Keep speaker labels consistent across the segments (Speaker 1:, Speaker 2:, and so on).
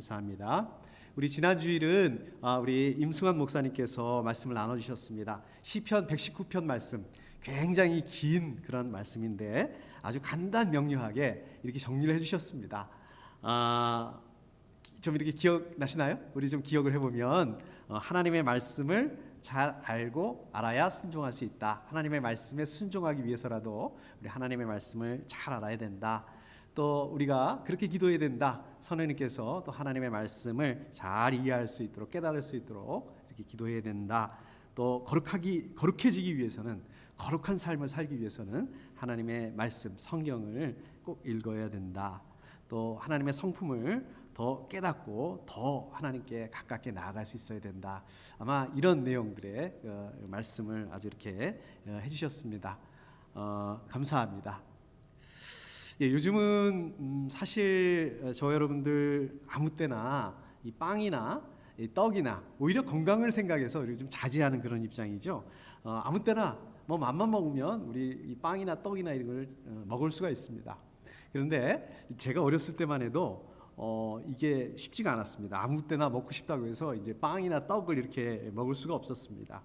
Speaker 1: 감사합니다. 우리 지난 주일은 우리 임승환 목사님께서 말씀을 나눠주셨습니다. 시편 119편 말씀, 굉장히 긴 그런 말씀인데 아주 간단 명료하게 이렇게 정리를 해주셨습니다. 좀 이렇게 기억나시나요? 우리 좀 기억을 해보면 하나님의 말씀을 잘 알고 알아야 순종할 수 있다. 하나님의 말씀에 순종하기 위해서라도 우리 하나님의 말씀을 잘 알아야 된다. 또 우리가 그렇게 기도해야 된다. 선생님께서 또 하나님의 말씀을 잘 이해할 수 있도록 깨달을 수 있도록 이렇게 기도해야 된다. 또 거룩해지기 위해서는, 거룩한 삶을 살기 위해서는 하나님의 말씀 성경을 꼭 읽어야 된다. 또 하나님의 성품을 더 깨닫고 더 하나님께 가깝게 나아갈 수 있어야 된다. 아마 이런 내용들의 말씀을 아주 이렇게 해주셨습니다. 감사합니다. 예, 요즘은 사실 저 여러분들 아무 때나 이 빵이나 이 떡이나 오히려 건강을 생각해서 좀 자제하는 그런 입장이죠. 아무 때나 뭐 맘만 먹으면 우리 이 빵이나 떡이나 이런 걸 먹을 수가 있습니다. 그런데 제가 어렸을 때만 해도 이게 쉽지가 않았습니다. 아무 때나 먹고 싶다고 해서 이제 빵이나 떡을 이렇게 먹을 수가 없었습니다.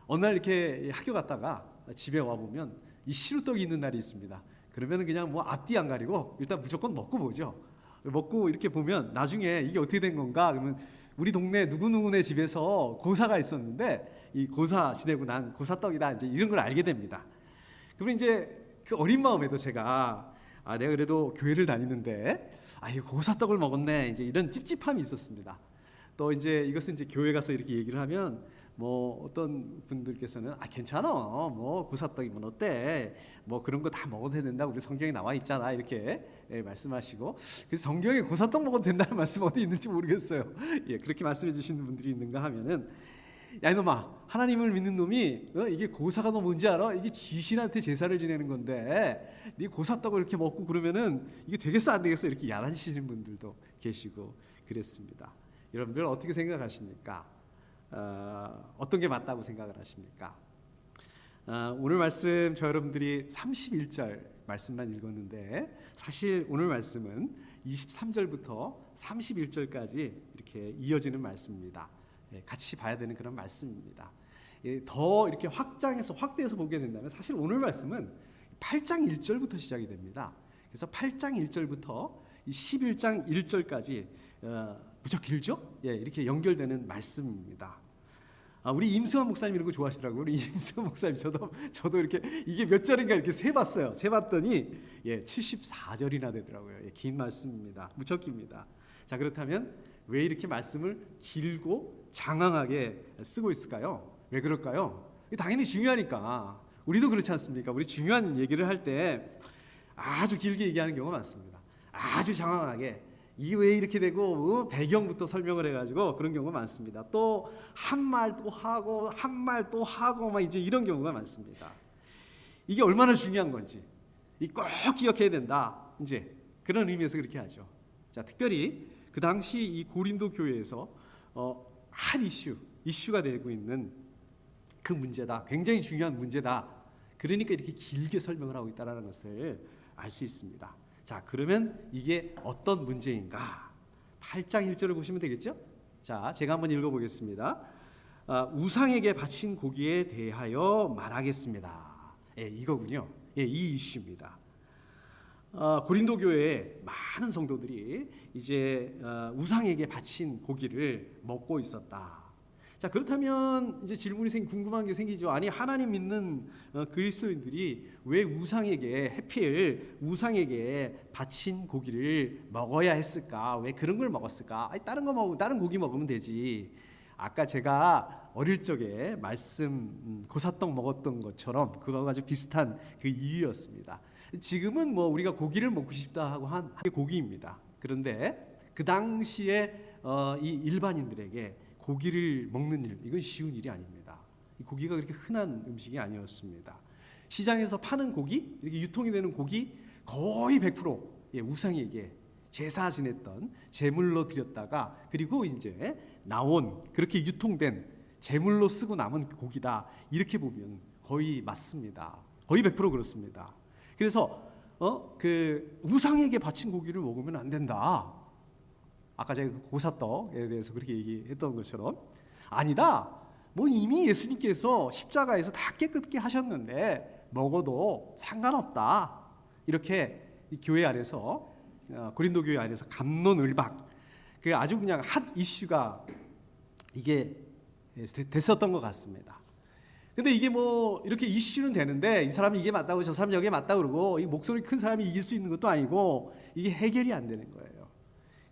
Speaker 1: 어느 날 이렇게 학교 갔다가 집에 와 보면 이 시루떡이 있는 날이 있습니다. 그러면 그냥 뭐 앞뒤 안 가리고 일단 무조건 먹고 보죠. 먹고 이렇게 보면 나중에 이게 어떻게 된 건가? 그러면 우리 동네 누구누구네 집에서 고사가 있었는데 이 고사 지내고 난 고사떡이다, 이제 이런 걸 알게 됩니다. 그러면 이제 그 어린 마음에도 제가 내가 그래도 교회를 다니는데 이 고사떡을 먹었네, 이제 이런 찝찝함이 있었습니다. 또 이제 이것은 이제 교회 가서 이렇게 얘기를 하면 뭐 어떤 분들께서는 괜찮아, 뭐 고사떡이면 어때, 뭐 그런 거 다 먹어도 된다, 우리 성경에 나와 있잖아, 이렇게 말씀하시고, 그래서 성경에 고사떡 먹어도 된다는 말씀 어디 있는지 모르겠어요. 그렇게 말씀해 주시는 분들이 있는가 하면은, 야 이놈아, 하나님을 믿는 놈이 이게 고사가 너 뭔지 알아? 이게 귀신한테 제사를 지내는 건데 네 고사떡을 이렇게 먹고 그러면은 이게 되겠어 안 되겠어, 이렇게 야단치시는 분들도 계시고 그랬습니다. 여러분들 어떻게 생각하십니까? 어떤 게 맞다고 생각을 하십니까? 오늘 말씀 저 여러분들이 31절 말씀만 읽었는데 사실 오늘 말씀은 23절부터 31절까지 이렇게 이어지는 말씀입니다. 같이 봐야 되는 그런 말씀입니다. 더 이렇게 확대해서 보게 된다면 사실 오늘 말씀은 8장 1절부터 시작이 됩니다. 그래서 8장 1절부터 11장 1절까지 무척 길죠? 이렇게 연결되는 말씀입니다. 우리 임승환 목사님 이런 거 좋아하시더라고요. 우리 임승환 목사님 저도 이렇게 이게 몇 절인가 이렇게 세봤어요. 세봤더니 74절이나 되더라고요. 긴 말씀입니다. 무척 깁니다. 자, 그렇다면 왜 이렇게 말씀을 길고 장황하게 쓰고 있을까요? 왜 그럴까요? 당연히 중요하니까. 우리도 그렇지 않습니까? 우리 중요한 얘기를 할 때 아주 길게 얘기하는 경우가 많습니다. 아주 장황하게 이게 왜 이렇게 되고 배경부터 설명을 해가지고 그런 경우가 많습니다. 또 한 말 또 하고 한 말 또 하고 막 이제 이런 경우가 많습니다. 이게 얼마나 중요한 건지 꼭 기억해야 된다, 이제 그런 의미에서 그렇게 하죠. 자, 특별히 그 당시 이 고린도 교회에서 한 이슈가 되고 있는 그 문제다, 굉장히 중요한 문제다. 그러니까 이렇게 길게 설명을 하고 있다는 것을 알 수 있습니다. 자, 그러면 이게 어떤 문제인가? 8장 1절을 보시면 되겠죠? 자, 제가 한번 읽어보겠습니다. 우상에게 바친 고기에 대하여 말하겠습니다. 이거군요. 이 이슈입니다. 고린도 교회에 많은 성도들이 이제 우상에게 바친 고기를 먹고 있었다. 자, 그렇다면 이제 궁금한 게 생기죠. 아니, 하나님 믿는 그리스도인들이 왜 하필 우상에게 바친 고기를 먹어야 했을까? 왜 그런 걸 먹었을까? 다른 고기 먹으면 되지. 아까 제가 어릴 적에 고사떡 먹었던 것처럼 그거와 아주 비슷한 그 이유였습니다. 지금은 뭐 우리가 고기를 먹고 싶다 하고 한 고기입니다. 그런데 그 당시에 이 일반인들에게 고기를 먹는 일, 이건 쉬운 일이 아닙니다. 이 고기가 그렇게 흔한 음식이 아니었습니다. 시장에서 파는 고기, 이렇게 유통이 되는 고기 거의 100% 우상에게 제사 지냈던 제물로 드렸다가 그리고 이제 나온 그렇게 유통된 제물로 쓰고 남은 고기다, 이렇게 보면 거의 맞습니다. 거의 100% 그렇습니다. 그래서 그 우상에게 바친 고기를 먹으면 안 된다. 아까 제가 그 고사떡에 대해서 그렇게 얘기했던 것처럼 아니다. 뭐 이미 예수님께서 십자가에서 다 깨끗게 하셨는데 먹어도 상관없다. 이렇게 이 교회 안에서 고린도 교회 안에서 갑론을박 그 아주 그냥 핫 이슈가 이게 됐었던 것 같습니다. 근데 이게 뭐 이렇게 이슈는 되는데 이 사람이 이게 맞다고 저 사람이 저게 맞다고 그러고 이 목소리 큰 사람이 이길 수 있는 것도 아니고 이게 해결이 안 되는 거예요.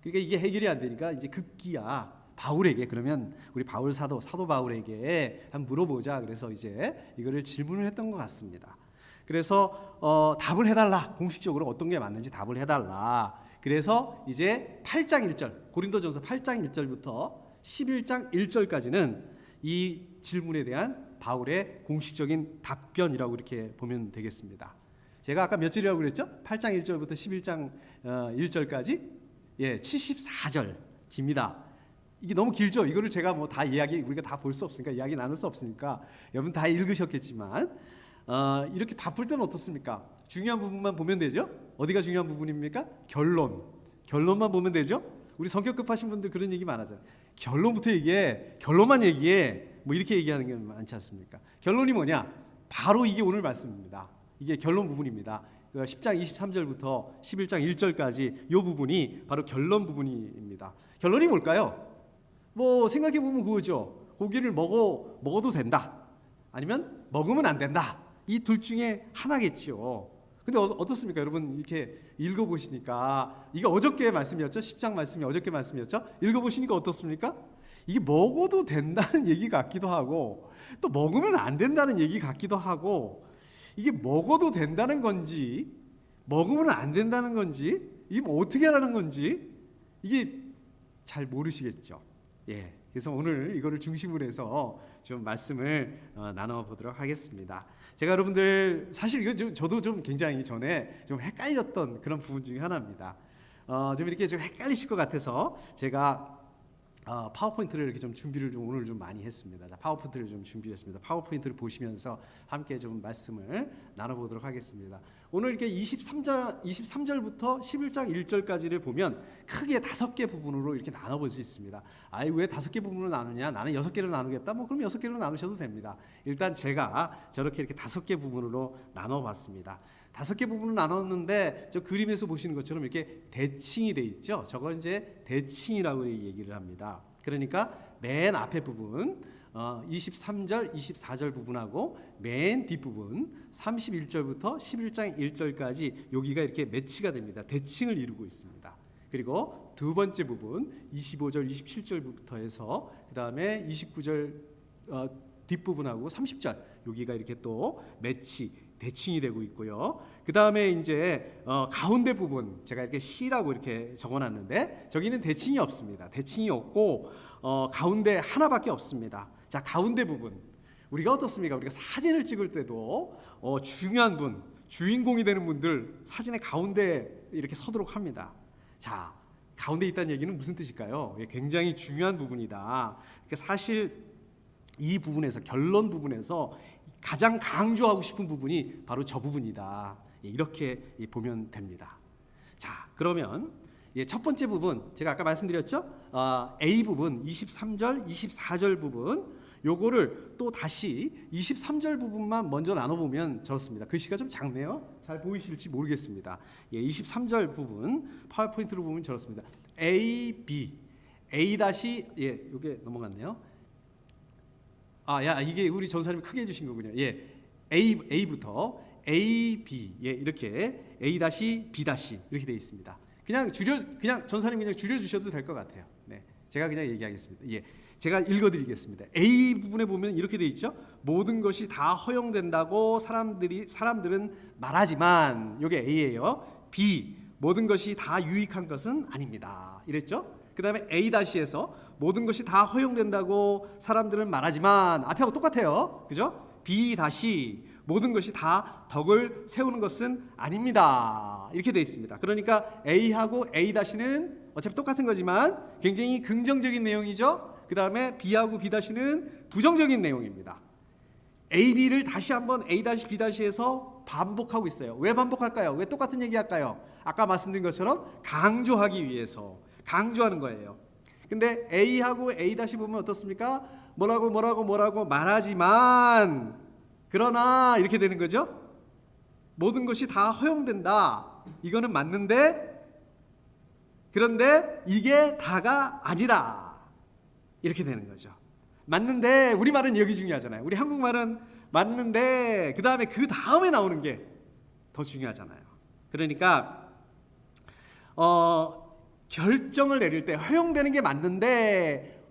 Speaker 1: 그러니까 이게 해결이 안 되니까 이제 급기야 바울에게 그러면 우리 바울 사도 바울에게 한번 물어보자. 그래서 이제 이거를 질문을 했던 것 같습니다. 그래서 답을 해달라. 공식적으로 어떤 게 맞는지 답을 해달라. 그래서 이제 8장 1절 고린도전서 8장 1절부터 11장 1절까지는 이 질문에 대한 바울의 공식적인 답변이라고 이렇게 보면 되겠습니다. 제가 아까 몇 절이라고 그랬죠? 8장 1절부터 11장 1절까지 74절 깁니다. 이게 너무 길죠? 이거를 제가 뭐 다 우리가 다 볼 수 없으니까 이야기 나눌 수 없으니까 여러분 다 읽으셨겠지만 이렇게 바쁠 때는 어떻습니까? 중요한 부분만 보면 되죠? 어디가 중요한 부분입니까? 결론만 보면 되죠? 우리 성격 급하신 분들 그런 얘기 많아잖아요. 결론부터 얘기해. 결론만 얘기해. 뭐 이렇게 얘기하는 게 많지 않습니까? 결론이 뭐냐? 바로 이게 오늘 말씀입니다. 이게 결론 부분입니다. 10장 23절부터 11장 1절까지 이 부분이 바로 결론 부분입니다. 결론이 뭘까요? 뭐 생각해 보면 그거죠. 고기를 먹어도 된다. 아니면 먹으면 안 된다. 이 둘 중에 하나겠죠. 근데 어떻습니까? 여러분 이렇게 읽어보시니까 이게 어저께 말씀이었죠? 10장 말씀이 어저께 말씀이었죠? 읽어보시니까 어떻습니까? 이게 먹어도 된다는 얘기 같기도 하고 또 먹으면 안 된다는 얘기 같기도 하고 이게 먹어도 된다는 건지 먹으면 안 된다는 건지 이게 뭐 어떻게 하라는 건지 이게 잘 모르시겠죠. 그래서 오늘 이거를 중심으로 해서 좀 말씀을 나눠보도록 하겠습니다. 제가 여러분들 사실 이거 저도 좀 굉장히 전에 좀 헷갈렸던 그런 부분 중에 하나입니다. 좀 이렇게 좀 헷갈리실 것 같아서 제가 파워포인트를 이렇게 좀 준비를 오늘 좀 많이 했습니다. 자, 파워포인트를 좀 준비했습니다. 파워포인트를 보시면서 함께 좀 말씀을 나눠보도록 하겠습니다. 오늘 이렇게 23절부터 11장 1절까지를 보면 크게 5개 부분으로 이렇게 나눠볼 수 있습니다. 왜 5개 부분으로 나누냐? 나는 6개로 나누겠다. 뭐 그럼 6개로 나누셔도 됩니다. 일단 제가 저렇게 이렇게 5개 부분으로 나눠봤습니다. 5개 부분을 나눴는데 저 그림에서 보시는 것처럼 이렇게 대칭이 돼 있죠. 저걸 이제 대칭이라고 얘기를 합니다. 그러니까 맨 앞에 부분 23절, 24절 부분하고 맨 뒷부분 31절부터 11장 1절까지 여기가 이렇게 매치가 됩니다. 대칭을 이루고 있습니다. 그리고 두 번째 부분 25절, 27절부터 해서 그 다음에 29절 뒷부분하고 30절 여기가 이렇게 또 대칭이 되고 있고요. 그 다음에 이제 가운데 부분 제가 이렇게 C라고 이렇게 적어놨는데 저기는 대칭이 없습니다. 대칭이 없고 가운데 하나밖에 없습니다. 자, 가운데 부분 우리가 어떻습니까? 우리가 사진을 찍을 때도 중요한 분, 주인공이 되는 분들 사진의 가운데 이렇게 서도록 합니다. 자, 가운데 있다는 얘기는 무슨 뜻일까요? 굉장히 중요한 부분이다. 그러니까 사실 이 부분에서 결론 부분에서 가장 강조하고 싶은 부분이 바로 저 부분이다. 이렇게 보면 됩니다. 자, 그러면 첫 번째 부분 제가 아까 말씀드렸죠? A 부분 23절, 24절 부분 요거를 또 다시 23절 부분만 먼저 나눠보면 저렇습니다. 글씨가 좀 작네요. 잘 보이실지 모르겠습니다. 23절 부분 파워포인트로 보면 저렇습니다. A, B, A 다시 요게 넘어갔네요. 이게 우리 전사님이 크게 해주신 거군요. A부터 A, B 이렇게 A 다시 B 다시 이렇게 되어 있습니다. 그냥 전사님 그냥 줄여주셔도 될 것 같아요. 제가 그냥 얘기하겠습니다. 제가 읽어드리겠습니다. A 부분에 보면 이렇게 되어 있죠. 모든 것이 다 허용된다고 사람들은 말하지만 이게 A예요. B 모든 것이 다 유익한 것은 아닙니다. 이랬죠. 그 다음에 A 다시에서 모든 것이 다 허용된다고 사람들은 말하지만 앞에하고 똑같아요. 그죠? B 다시 모든 것이 다 덕을 세우는 것은 아닙니다. 이렇게 되어 있습니다. 그러니까 A하고 A 다시는 어차피 똑같은 거지만 굉장히 긍정적인 내용이죠. 그 다음에 B하고 B 다시는 부정적인 내용입니다. A, B를 다시 한번 A 다시 B 다시에서 반복하고 있어요. 왜 반복할까요? 왜 똑같은 얘기할까요? 아까 말씀드린 것처럼 강조하기 위해서 강조하는 거예요. 근데 A하고 A- 보면 어떻습니까? 뭐라고 말하지만 그러나 이렇게 되는 거죠. 모든 것이 다 허용된다. 이거는 맞는데 그런데 이게 다가 아니다. 이렇게 되는 거죠. 맞는데 우리말은 여기 중요하잖아요. 우리 한국말은 맞는데 그 다음에 나오는 게 더 중요하잖아요. 그러니까 결정을 내릴 때 허용되는 게 맞는데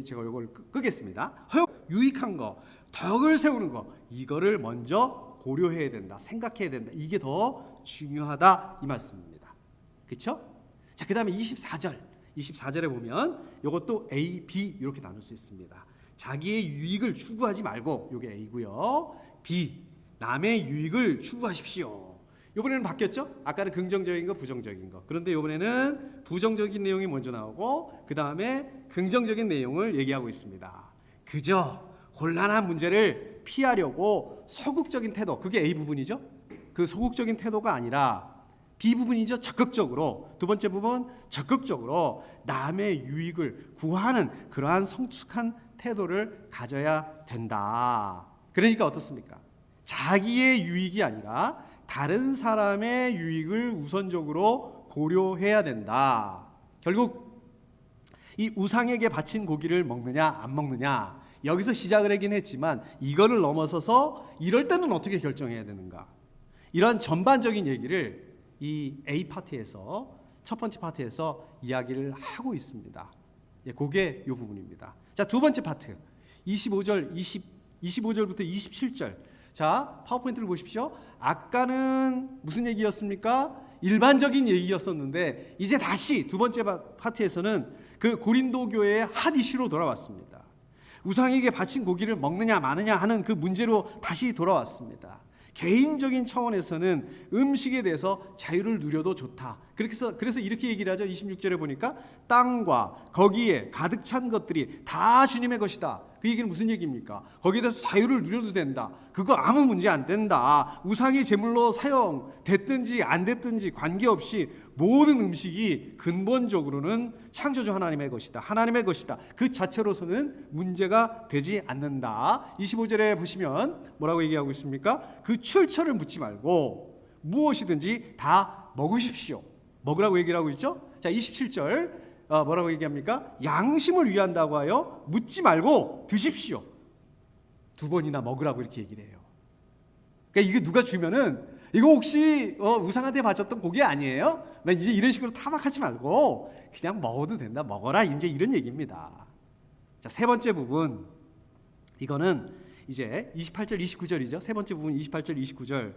Speaker 1: 제가 이걸 끄겠습니다. 유익한 거, 덕을 세우는 거 이거를 먼저 고려해야 된다. 생각해야 된다. 이게 더 중요하다 이 말씀입니다. 그렇죠? 자, 그다음에 24절에 보면 이것도 A, B 이렇게 나눌 수 있습니다. 자기의 유익을 추구하지 말고 이게 A고요. B, 남의 유익을 추구하십시오. 이번에는 바뀌었죠? 아까는 긍정적인 거, 부정적인 거. 그런데 이번에는 부정적인 내용이 먼저 나오고 그 다음에 긍정적인 내용을 얘기하고 있습니다. 그저 곤란한 문제를 피하려고 소극적인 태도, 그게 A 부분이죠. 그 소극적인 태도가 아니라 B 부분이죠. 적극적으로. 두 번째 부분 적극적으로 남의 유익을 구하는 그러한 성숙한 태도를 가져야 된다. 그러니까 어떻습니까? 자기의 유익이 아니라 다른 사람의 유익을 우선적으로 고려해야 된다. 결국 이 우상에게 바친 고기를 먹느냐 안 먹느냐 여기서 시작을 하긴 했지만 이거를 넘어서서 이럴 때는 어떻게 결정해야 되는가, 이런 전반적인 얘기를 이 A 파트에서 첫 번째 파트에서 이야기를 하고 있습니다. 그게 이 부분입니다. 자, 두 번째 파트 25절부터 27절. 자, 파워포인트를 보십시오. 아까는 무슨 얘기였습니까? 일반적인 얘기였었는데 이제 다시 두 번째 파트에서는 그 고린도 교회의 핫 이슈로 돌아왔습니다. 우상에게 바친 고기를 먹느냐 마느냐 하는 그 문제로 다시 돌아왔습니다. 개인적인 차원에서는 음식에 대해서 자유를 누려도 좋다. 그래서 이렇게 얘기를 하죠. 26절에 보니까 땅과 거기에 가득 찬 것들이 다 주님의 것이다. 그 얘기는 무슨 얘기입니까? 거기에 대해서 자유를 누려도 된다. 그거 아무 문제 안 된다. 우상이 제물로 사용됐든지 안 됐든지 관계없이 모든 음식이 근본적으로는 창조주 하나님의 것이다. 하나님의 것이다. 그 자체로서는 문제가 되지 않는다. 25절에 보시면 뭐라고 얘기하고 있습니까? 그 출처를 묻지 말고 무엇이든지 다 먹으십시오. 먹으라고 얘기를 하고 있죠. 자, 27절 뭐라고 얘기합니까? 양심을 위한다고 하여 묻지 말고 드십시오. 두 번이나 먹으라고 이렇게 얘기를 해요. 그러니까 이게 누가 주면은 이거 혹시 우상한테 바쳤던 고기 아니에요? 나 이제 이런 식으로 타박하지 말고 그냥 먹어도 된다. 먹어라. 이제 이런 얘기입니다. 자, 세 번째 부분. 이거는 이제 28절 29절이죠. 세 번째 부분 28절 29절.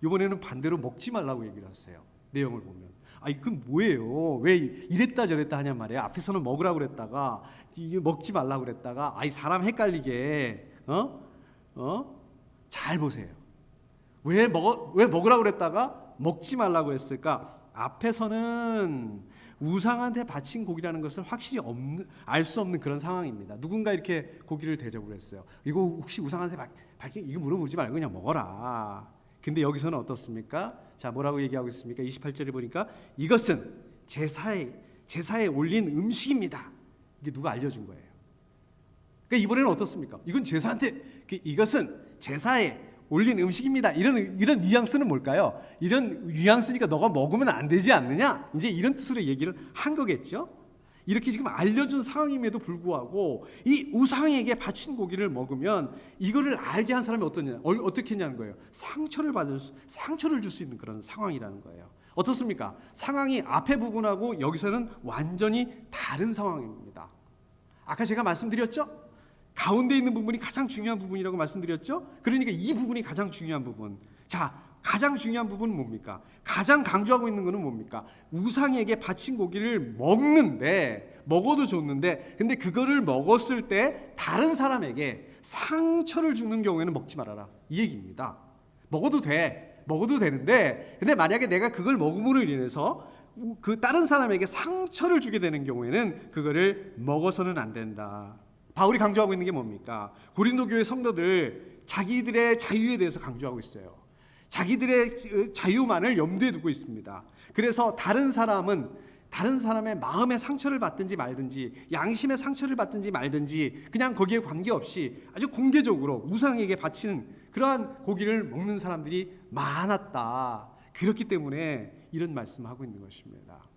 Speaker 1: 이번에는 반대로 먹지 말라고 얘기를 하세요. 내용을 보면. 이건 뭐예요? 왜 이랬다 저랬다 하냔 말이에요. 앞에서는 먹으라고 그랬다가 먹지 말라고 그랬다가 사람 헷갈리게 잘 보세요. 왜 먹으라고 그랬다가 먹지 말라고 했을까? 앞에서는 우상한테 바친 고기라는 것을 확실히 알 수 없는 그런 상황입니다. 누군가 이렇게 고기를 대접을 했어요. 이거 혹시 우상한테 밝힌 이거 물어보지 말고 그냥 먹어라. 근데 여기서는 어떻습니까? 자, 뭐라고 얘기하고 있습니까? 28절에 보니까 이것은 제사에 올린 음식입니다. 이게 누가 알려준 거예요. 그러니까 이번에는 어떻습니까? 이건 이것은 제사에 올린 음식입니다. 이런 뉘앙스는 뭘까요? 이런 뉘앙스니까 너가 먹으면 안 되지 않느냐? 이제 이런 뜻으로 얘기를 한 거겠죠. 이렇게 지금 알려준 상황임에도 불구하고 이 우상에게 바친 고기를 먹으면 이거를 알게 한 사람이 어떻게 했냐는 거예요. 상처를 줄 수 있는 그런 상황이라는 거예요. 어떻습니까? 상황이 앞에 부분하고 여기서는 완전히 다른 상황입니다. 아까 제가 말씀드렸죠? 가운데 있는 부분이 가장 중요한 부분이라고 말씀드렸죠? 그러니까 이 부분이 가장 중요한 부분. 자, 가장 중요한 부분은 뭡니까? 가장 강조하고 있는 것은 뭡니까? 우상에게 바친 고기를 먹어도 좋는데 근데 그거를 먹었을 때 다른 사람에게 상처를 주는 경우에는 먹지 말아라. 이 얘기입니다. 먹어도 되는데 근데 만약에 내가 그걸 먹음으로 인해서 그 다른 사람에게 상처를 주게 되는 경우에는 그거를 먹어서는 안 된다. 바울이 강조하고 있는 게 뭡니까? 고린도 교회 성도들 자기들의 자유에 대해서 강조하고 있어요. 자기들의 자유만을 염두에 두고 있습니다. 그래서 다른 사람은 다른 사람의 마음의 상처를 받든지 말든지 양심의 상처를 받든지 말든지 그냥 거기에 관계없이 아주 공개적으로 우상에게 바치는 그러한 고기를 먹는 사람들이 많았다. 그렇기 때문에 이런 말씀을 하고 있는 것입니다.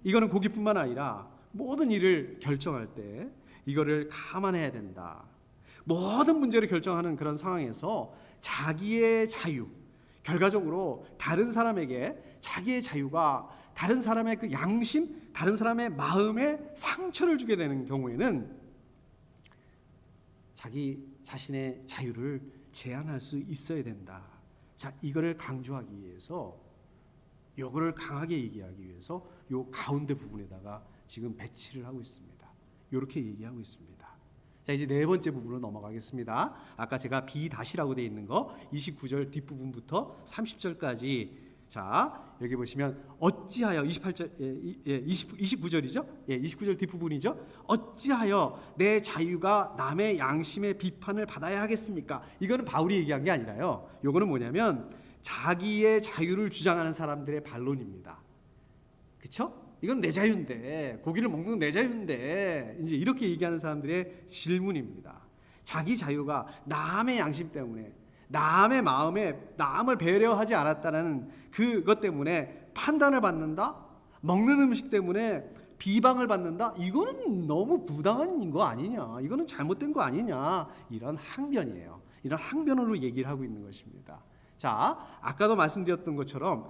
Speaker 1: 이거는 고기뿐만 아니라 모든 일을 결정할 때 이거를 감안해야 된다. 모든 문제를 결정하는 그런 상황에서 자기의 자유, 결과적으로 다른 사람에게 자기의 자유가 다른 사람의 그 양심, 다른 사람의 마음에 상처를 주게 되는 경우에는 자기 자신의 자유를 제한할 수 있어야 된다. 자, 이거를 강조하기 위해서, 요거를 강하게 얘기하기 위해서 요 가운데 부분에다가 지금 배치를 하고 있습니다. 이렇게 얘기하고 있습니다. 자, 이제 네 번째 부분으로 넘어가겠습니다. 아까 제가 비다시라고 되어 있는 거 29절 뒷부분부터 30절까지. 자, 여기 보시면 어찌하여 28절 29절이죠? 29절 뒷부분이죠. 어찌하여 내 자유가 남의 양심의 비판을 받아야 하겠습니까? 이거는 바울이 얘기한 게 아니라요. 요거는 뭐냐면 자기의 자유를 주장하는 사람들의 반론입니다. 그렇죠? 이건 내 자유인데, 고기를 먹는 건 내 자유인데, 이제 이렇게 얘기하는 사람들의 질문입니다. 자기 자유가 남의 양심 때문에, 남의 마음에 남을 배려하지 않았다는 그것 때문에 판단을 받는다? 먹는 음식 때문에 비방을 받는다? 이거는 너무 부당한 거 아니냐? 이거는 잘못된 거 아니냐? 이런 항변이에요. 이런 항변으로 얘기를 하고 있는 것입니다. 자, 아까도 말씀드렸던 것처럼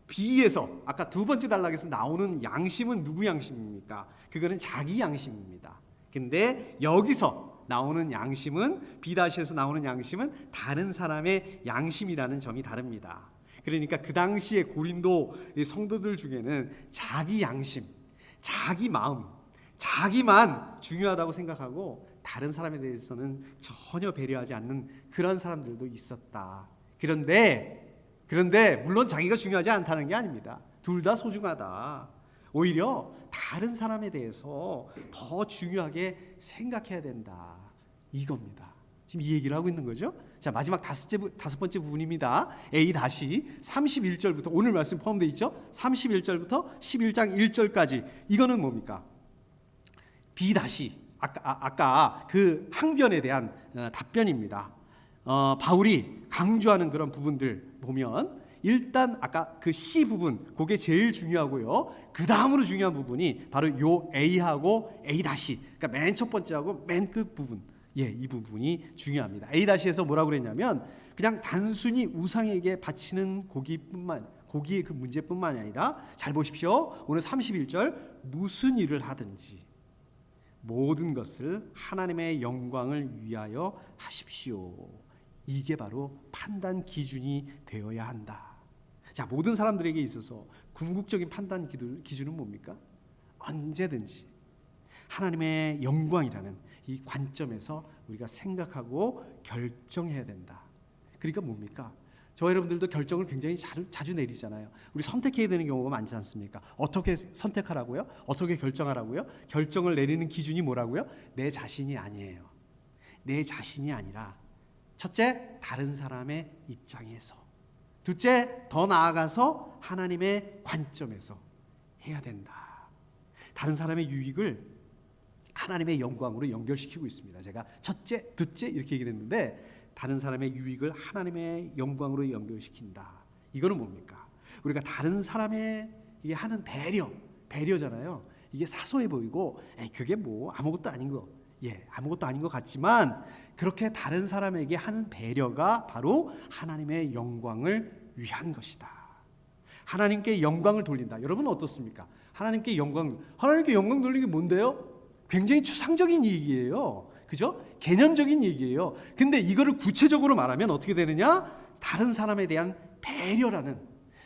Speaker 1: B에서 아까 두 번째 단락에서 나오는 양심은 누구 양심입니까? 그거는 자기 양심입니다. 근데 여기서 나오는 양심은, B에서 나오는 양심은 다른 사람의 양심이라는 점이 다릅니다. 그러니까 그 당시에 고린도 성도들 중에는 자기 양심, 자기 마음, 자기만 중요하다고 생각하고 다른 사람에 대해서는 전혀 배려하지 않는 그런 사람들도 있었다. 그런데 물론 자기가 중요하지 않다는 게 아닙니다. 둘 다 소중하다. 오히려 다른 사람에 대해서 더 중요하게 생각해야 된다. 이겁니다. 지금 이 얘기를 하고 있는 거죠. 자, 마지막 다섯 번째 부분입니다. A 31절부터 오늘 말씀 포함되어 있죠. 31절부터 11장 1절까지. 이거는 뭡니까? B 아까 그 항변에 대한 답변입니다. 바울이 강조하는 그런 부분들 보면 일단 아까 그 C 부분, 그게 제일 중요하고요. 그 다음으로 중요한 부분이 바로 요 A하고 A-, 그러니까 맨 첫 번째하고 맨 끝 부분, 이 부분이 중요합니다. A-에서 뭐라고 그랬냐면 그냥 단순히 우상에게 바치는 고기의 그 문제뿐만이 아니라, 잘 보십시오. 오늘 31절, 무슨 일을 하든지 모든 것을 하나님의 영광을 위하여 하십시오. 이게 바로 판단 기준이 되어야 한다. 자, 모든 사람들에게 있어서 궁극적인 판단 기준은 뭡니까? 언제든지 하나님의 영광이라는 이 관점에서 우리가 생각하고 결정해야 된다. 그러니까 뭡니까? 저 여러분들도 결정을 굉장히 자주 내리잖아요. 우리 선택해야 되는 경우가 많지 않습니까? 어떻게 선택하라고요? 어떻게 결정하라고요? 결정을 내리는 기준이 뭐라고요? 내 자신이 아니에요. 내 자신이 아니라 첫째, 다른 사람의 입장에서, 둘째, 더 나아가서 하나님의 관점에서 해야 된다. 다른 사람의 유익을 하나님의 영광으로 연결시키고 있습니다. 제가 첫째, 둘째 이렇게 얘기를 했는데 다른 사람의 유익을 하나님의 영광으로 연결시킨다. 이거는 뭡니까? 우리가 다른 사람에게 하는 배려잖아요. 이게 사소해 보이고 그게 뭐 아무것도 아닌 거, 아무것도 아닌 것 같지만 그렇게 다른 사람에게 하는 배려가 바로 하나님의 영광을 위한 것이다. 하나님께 영광을 돌린다. 여러분 어떻습니까? 하나님께 영광 돌리는 게 뭔데요? 굉장히 추상적인 얘기예요. 그죠? 개념적인 얘기예요. 근데 이거를 구체적으로 말하면 어떻게 되느냐? 다른 사람에 대한 배려라는,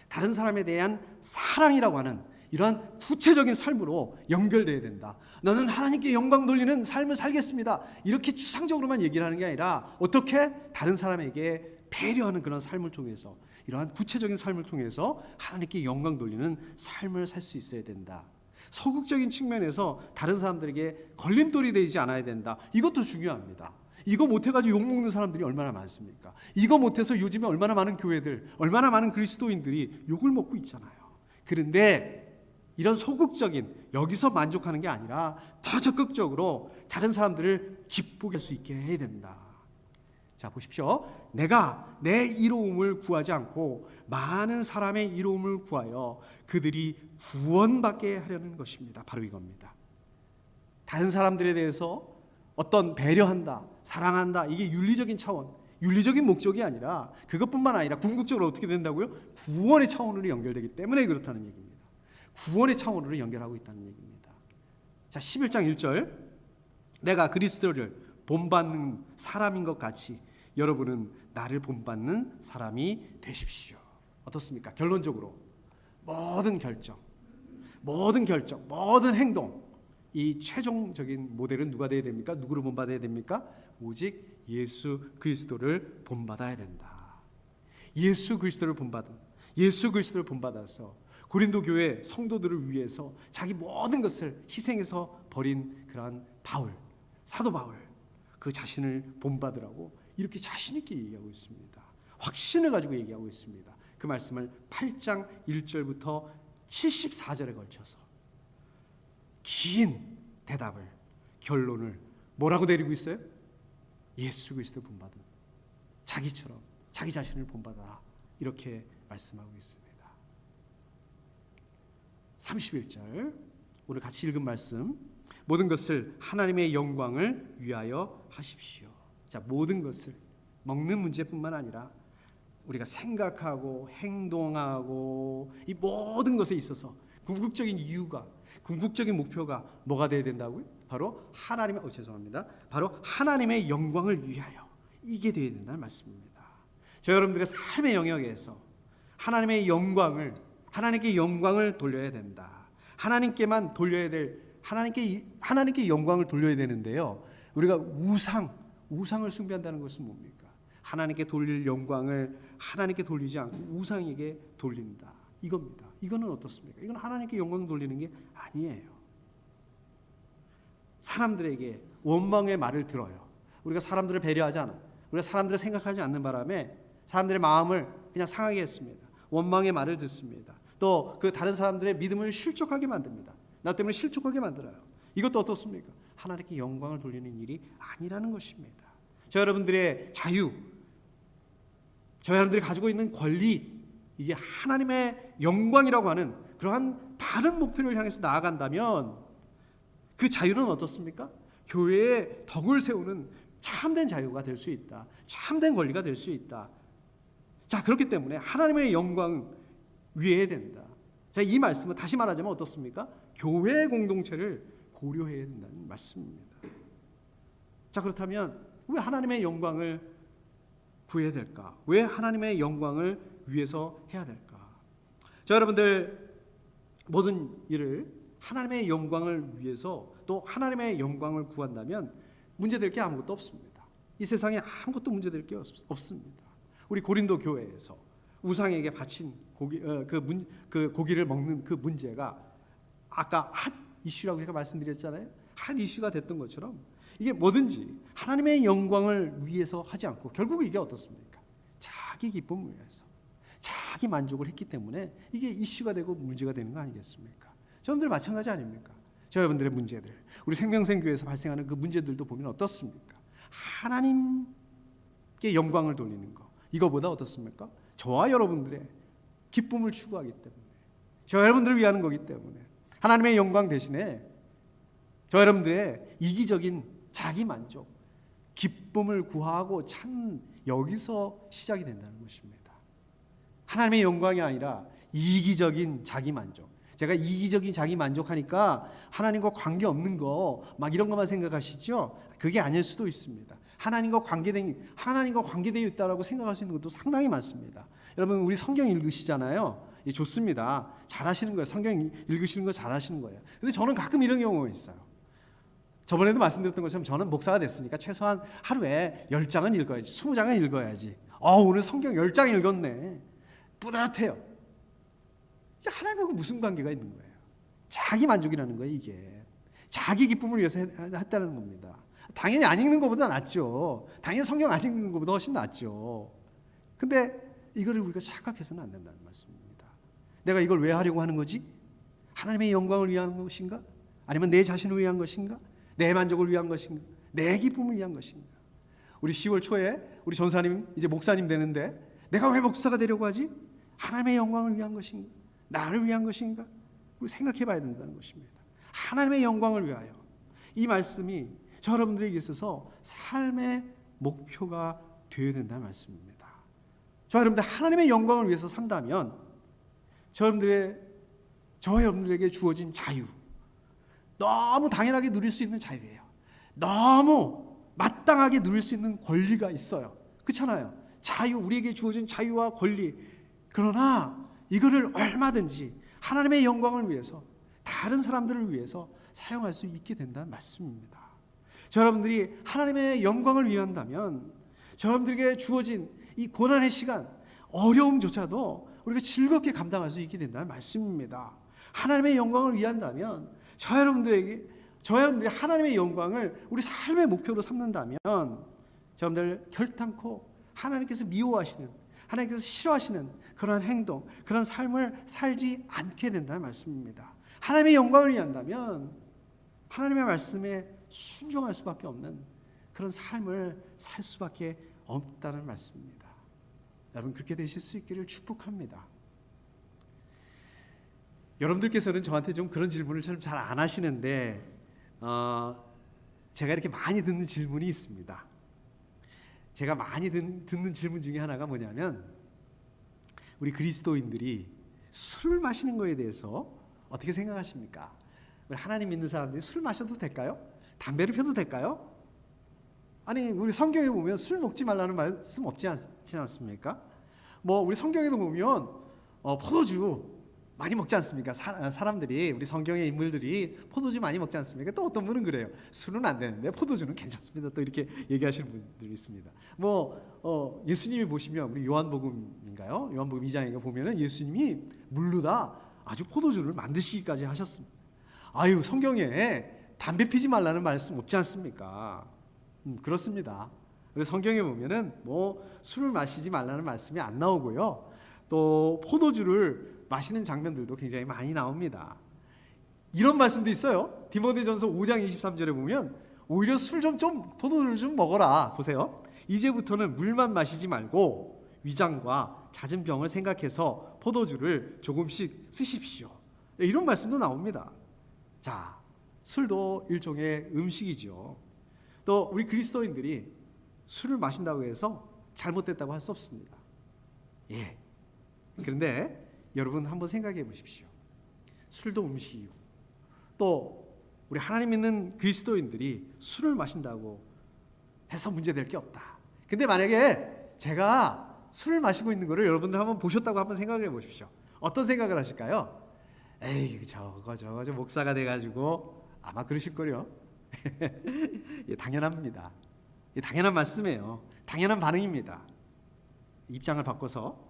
Speaker 1: 다른 사람에 대한 사랑이라고 하는 이러한 구체적인 삶으로 연결돼야 된다. 너는 하나님께 영광 돌리는 삶을 살겠습니다. 이렇게 추상적으로만 얘기를 하는 게 아니라 어떻게 다른 사람에게 배려하는 그런 삶을 통해서, 이러한 구체적인 삶을 통해서 하나님께 영광 돌리는 삶을 살 수 있어야 된다. 소극적인 측면에서 다른 사람들에게 걸림돌이 되지 않아야 된다. 이것도 중요합니다. 이거 못해가지고 욕먹는 사람들이 얼마나 많습니까? 이거 못해서 요즘에 얼마나 많은 교회들, 얼마나 많은 그리스도인들이 욕을 먹고 있잖아요. 그런데 이런 소극적인 여기서 만족하는 게 아니라 더 적극적으로 다른 사람들을 기쁘게 할 수 있게 해야 된다. 자, 보십시오. 내가 내 이로움을 구하지 않고 많은 사람의 이로움을 구하여 그들이 구원받게 하려는 것입니다. 바로 이겁니다. 다른 사람들에 대해서 어떤 배려한다, 사랑한다, 이게 윤리적인 차원, 윤리적인 목적이 아니라 그것뿐만 아니라 궁극적으로 어떻게 된다고요? 구원의 차원으로 연결되기 때문에 그렇다는 얘기입니다. 구원의 차원으로 연결하고 있다는 얘기입니다. 자, 11장 1절, 내가 그리스도를 본받는 사람인 것 같이 여러분은 나를 본받는 사람이 되십시오. 어떻습니까? 결론적으로 모든 결정, 모든 행동, 이 최종적인 모델은 누가 되어야 됩니까? 누구를 본받아야 됩니까? 오직 예수 그리스도를 본받아야 된다. 예수 그리스도를 본받아서 고린도 교회 성도들을 위해서 자기 모든 것을 희생해서 버린 그러한 사도 바울, 그 자신을 본받으라고 이렇게 자신 있게 얘기하고 있습니다. 확신을 가지고 얘기하고 있습니다. 그 말씀을 8장 1절부터 74절에 걸쳐서 긴 대답을, 결론을 뭐라고 내리고 있어요? 예수 그리스도를 본받은 자기처럼 자기 자신을 본받아, 이렇게 말씀하고 있습니다. 31절 오늘 같이 읽은 말씀, 모든 것을 하나님의 영광을 위하여 하십시오. 자, 모든 것을, 먹는 문제뿐만 아니라 우리가 생각하고 행동하고 이 모든 것에 있어서 궁극적인 이유가, 궁극적인 목표가 뭐가 되어야 된다고요? 바로 하나님의 영광을 위하여, 이게 되어야 된다는 말씀입니다. 저 여러분들의 삶의 영역에서 하나님께 영광을 돌려야 된다. 하나님께 영광을 돌려야 되는데요. 우리가 우상을 숭배한다는 것은 뭡니까? 하나님께 돌릴 영광을 하나님께 돌리지 않고 우상에게 돌린다. 이겁니다. 이거는 어떻습니까? 이건 하나님께 영광 돌리는 게 아니에요. 사람들에게 원망의 말을 들어요. 우리가 사람들을 배려하지 않아. 우리가 사람들을 생각하지 않는 바람에 사람들의 마음을 그냥 상하게 했습니다. 원망의 말을 듣습니다. 또 그 다른 사람들의 믿음을 실족하게 만듭니다. 나 때문에 실족하게 만들어요. 이것도 어떻습니까? 하나님께 영광을 돌리는 일이 아니라는 것입니다. 저 여러분들의 자유, 저 여러분들이 가지고 있는 권리, 이게 하나님의 영광이라고 하는 그러한 바른 목표를 향해서 나아간다면 그 자유는 어떻습니까? 교회의 덕을 세우는 참된 자유가 될 수 있다. 참된 권리가 될 수 있다. 자, 그렇기 때문에 하나님의 영광 위해야 된다. 자, 이 말씀은 다시 말하자면 어떻습니까? 교회 공동체를 고려해야 된다는 말씀입니다. 자, 그렇다면 왜 하나님의 영광을 구해야 될까? 왜 하나님의 영광을 위해서 해야 될까? 자, 여러분들 모든 일을 하나님의 영광을 위해서, 또 하나님의 영광을 구한다면 문제될 게 아무것도 없습니다. 이 세상에 아무것도 문제될 게 없습니다. 우리 고린도 교회에서 우상에게 바친 고기를 먹는 그 문제가 아까 핫 이슈라고 제가 말씀드렸잖아요. 핫 이슈가 됐던 것처럼 이게 뭐든지 하나님의 영광을 위해서 하지 않고 결국 이게 어떻습니까? 자기 기쁨을 위해서, 자기 만족을 했기 때문에 이게 이슈가 되고 문제가 되는 거 아니겠습니까? 저분들 마찬가지 아닙니까? 저 여러분들의 문제들, 우리 생명생교회에서 발생하는 그 문제들도 보면 어떻습니까? 하나님께 영광을 돌리는 거, 이거보다 어떻습니까? 저와 여러분들의 기쁨을 추구하기 때문에, 저 여러분들을 위하는 거기 때문에 하나님의 영광 대신에 저 여러분들의 이기적인 자기 만족, 기쁨을 구하고 찾는, 여기서 시작이 된다는 것입니다. 하나님의 영광이 아니라 이기적인 자기 만족. 제가 이기적인 자기 만족하니까 하나님과 관계없는 거 막 이런 것만 생각하시죠? 그게 아닐 수도 있습니다. 하나님과 관계되어 있다라고 생각할 수 있는 것도 상당히 많습니다. 여러분, 우리 성경 읽으시잖아요. 예, 좋습니다. 잘하시는 거예요. 성경 읽으시는 거 잘하시는 거예요. 근데 저는 가끔 이런 경우가 있어요. 저번에도 말씀드렸던 것처럼 저는 목사가 됐으니까 최소한 하루에 10장은 읽어야지, 20장은 읽어야지. 오늘 성경 10장 읽었네. 뿌듯해요. 이게 하나님하고 무슨 관계가 있는 거예요? 자기 만족이라는 거예요. 이게 자기 기쁨을 위해서 했다는 겁니다. 당연히 안 읽는 것보다 낫죠. 당연히 성경 안 읽는 것보다 훨씬 낫죠. 근데 이거를 우리가 착각해서는 안 된다는 말씀입니다. 내가 이걸 왜 하려고 하는 거지? 하나님의 영광을 위한 것인가? 아니면 내 자신을 위한 것인가? 내 만족을 위한 것인가? 내 기쁨을 위한 것인가? 우리 10월 초에 우리 전사님 이제 목사님 되는데 내가 왜 목사가 되려고 하지? 하나님의 영광을 위한 것인가? 나를 위한 것인가? 우리 생각해 봐야 된다는 것입니다. 하나님의 영광을 위하여. 이 말씀이 저 여러분들에게 있어서 삶의 목표가 되어야 된다는 말씀입니다. 저 여러분들 하나님의 영광을 위해서 산다면 저 여러분들에게 주어진 자유, 너무 당연하게 누릴 수 있는 자유예요. 너무 마땅하게 누릴 수 있는 권리가 있어요. 그렇잖아요. 자유, 우리에게 주어진 자유와 권리. 그러나 이거를 얼마든지 하나님의 영광을 위해서, 다른 사람들을 위해서 사용할 수 있게 된다는 말씀입니다. 저 여러분들이 하나님의 영광을 위한다면 저 여러분들에게 주어진 이 고난의 시간, 어려움조차도 우리가 즐겁게 감당할 수 있게 된다는 말씀입니다. 하나님의 영광을 위한다면 저 여러분들이 하나님의 영광을 우리 삶의 목표로 삼는다면 여러분들 결단코 하나님께서 미워하시는, 하나님께서 싫어하시는 그런 행동, 그런 삶을 살지 않게 된다는 말씀입니다. 하나님의 영광을 위한다면 하나님의 말씀에 순종할 수밖에 없는 그런 삶을 살 수밖에 없다는 말씀입니다. 여러분 그렇게 되실 수 있기를 축복합니다. 여러분들께서는 저한테 좀 그런 질문을 잘 안 하시는데 제가 이렇게 많이 듣는 질문이 있습니다. 제가 많이 듣는 질문 중에 하나가 뭐냐면 우리 그리스도인들이 술을 마시는 거에 대해서 어떻게 생각하십니까? 우리 하나님 믿는 사람들이 술 마셔도 될까요? 담배를 펴도 될까요? 아니 우리 성경에 보면 술 먹지 말라는 말씀 없지 않습니까? 뭐 우리 성경에도 보면 포도주 많이 먹지 않습니까? 사람들이, 우리 성경의 인물들이 포도주 많이 먹지 않습니까? 또 어떤 분은 그래요. 술은 안 되는데 포도주는 괜찮습니다. 또 이렇게 얘기하시는 분들이 있습니다. 예수님이 보시면 우리 요한복음인가요? 요한복음 2장에 보면은 예수님이 물르다 아주 포도주를 만드시기까지 하셨습니다. 아유, 성경에 담배 피지 말라는 말씀 없지 않습니까? 그렇습니다. 그래서 성경에 보면은 술을 마시지 말라는 말씀이 안 나오고요. 또 포도주를 마시는 장면들도 굉장히 많이 나옵니다. 이런 말씀도 있어요. 디모데전서 5장 23절에 보면 오히려 포도주를 좀 먹어라. 보세요. 이제부터는 물만 마시지 말고 위장과 잦은 병을 생각해서 포도주를 조금씩 쓰십시오. 이런 말씀도 나옵니다. 자, 술도 일종의 음식이죠. 또 우리 그리스도인들이 술을 마신다고 해서 잘못됐다고 할 수 없습니다. 예. 그런데 여러분 한번 생각해 보십시오. 술도 음식이고 또 우리 하나님 믿는 그리스도인들이 술을 마신다고 해서 문제될 게 없다. 근데 만약에 제가 술을 마시고 있는 거를 여러분들 한번 보셨다고 한번 생각해 보십시오. 어떤 생각을 하실까요? 에이 저거 목사가 돼가지고 아마 그러실 거요. 예, 당연합니다. 예, 당연한 말씀이에요. 당연한 반응입니다. 입장을 바꿔서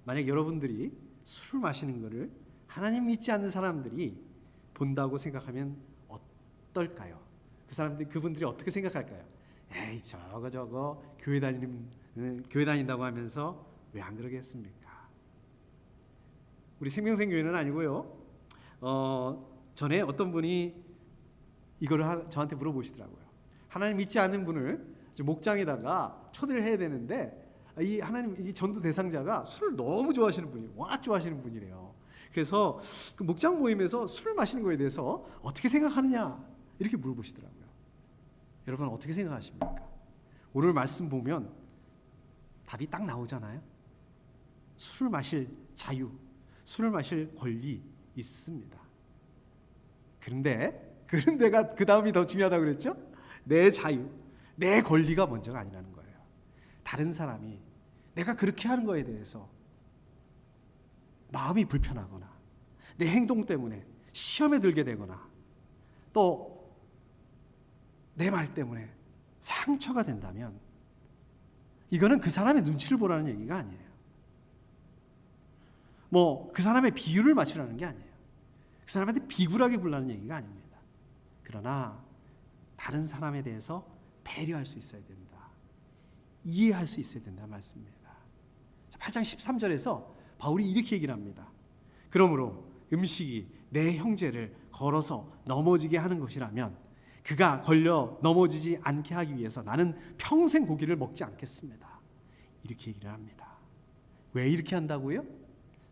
Speaker 1: 만약 여러분들이 술을 마시는 것을 하나님 믿지 않는 사람들이 본다고 생각하면 어떨까요? 그분들이 어떻게 생각할까요? 에이 저거 교회 다닌다고 하면서 왜 안 그러겠습니까? 우리 생명생교회는 아니고요. 전에 어떤 분이 이거를 저한테 물어보시더라고요. 하나님 믿지 않는 분을 목장에다가 초대를 해야 되는데 이 전도 대상자가 술을 너무 좋아하시는 분이에요. 워낙 좋아하시는 분이래요. 그래서 그 목장 모임에서 술을 마시는 거에 대해서 어떻게 생각하느냐 이렇게 물어보시더라고요. 여러분 어떻게 생각하십니까? 오늘 말씀 보면 답이 딱 나오잖아요. 술을 마실 자유, 술을 마실 권리 있습니다. 그런데가 그 다음이 더 중요하다고 그랬죠? 내 자유, 내 권리가 먼저가 아니라는 거예요. 다른 사람이 내가 그렇게 하는 거에 대해서 마음이 불편하거나 내 행동 때문에 시험에 들게 되거나 또 내 말 때문에 상처가 된다면 이거는 그 사람의 눈치를 보라는 얘기가 아니에요. 그 사람의 비율을 맞추라는 게 아니에요. 그 사람한테 비굴하게 굴라는 얘기가 아닙니다. 그러나 다른 사람에 대해서 배려할 수 있어야 된다. 이해할 수 있어야 된다는 말씀입니다. 8장 13절에서 바울이 이렇게 얘기를 합니다. 그러므로 음식이 내 형제를 걸어서 넘어지게 하는 것이라면 그가 걸려 넘어지지 않게 하기 위해서 나는 평생 고기를 먹지 않겠습니다. 이렇게 얘기를 합니다. 왜 이렇게 한다고요?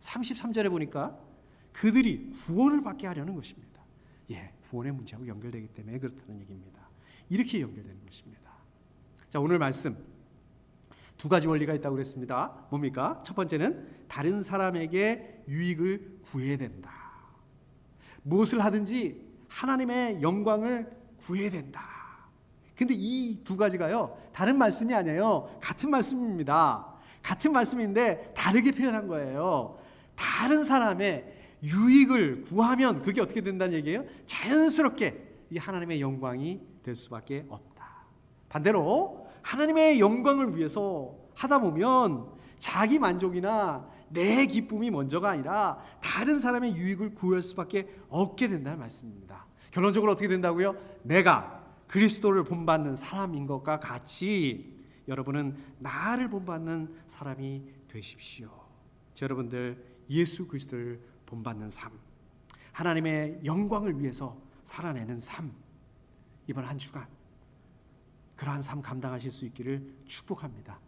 Speaker 1: 33절에 보니까 그들이 구원을 받게 하려는 것입니다. 구원의 문제하고 연결되기 때문에 그렇다는 얘기입니다. 이렇게 연결되는 것입니다. 자, 오늘 말씀 두 가지 원리가 있다고 그랬습니다. 뭡니까? 첫 번째는 다른 사람에게 유익을 구해야 된다. 무엇을 하든지 하나님의 영광을 구해야 된다. 근데 이 두 가지가요, 다른 말씀이 아니에요. 같은 말씀입니다. 같은 말씀인데 다르게 표현한 거예요. 다른 사람의 유익을 구하면 그게 어떻게 된다는 얘기예요? 자연스럽게 이게 하나님의 영광이 될 수밖에 없다. 반대로 하나님의 영광을 위해서 하다 보면 자기 만족이나 내 기쁨이 먼저가 아니라 다른 사람의 유익을 구할 수밖에 없게 된다는 말씀입니다. 결론적으로 어떻게 된다고요? 내가 그리스도를 본받는 사람인 것과 같이 여러분은 나를 본받는 사람이 되십시오. 여러분들 예수 그리스도를 본받는 삶, 하나님의 영광을 위해서 살아내는 삶, 이번 한 주간 그러한 삶 감당하실 수 있기를 축복합니다.